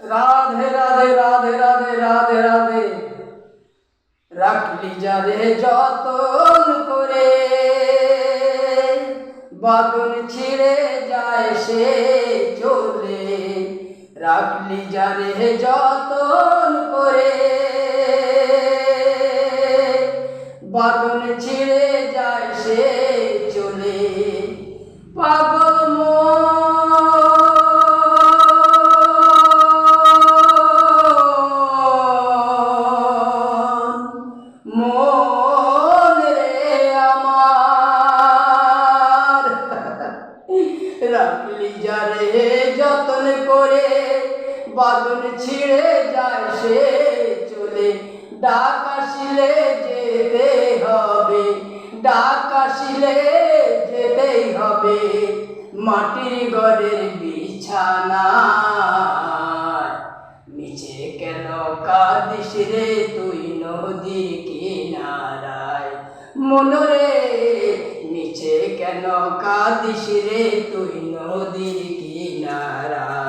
রাধে রাধে রাধে রাধে রাধে রাধে রাখলি যারে যতন করে বাঁধন ছিঁড়ে যায় সে চলে রাখলি যারে যতন করে বাঁধন ছিঁড়ে যায় সে চলে পাগল মন রে আমার রাখলি যারে যতন করে বাঁধন ছিঁড়ে যায় সে চলে ডাক আসিলে যেতে হবে ডাক আসিলে যেতেই হবে মাটির ঘরের বিছানা নিচে কেন কাঁদিস রে তুই নদীর কিনারায় মনরে নিচে কেন কাঁদিস রে তুই নদীর কিনারায়।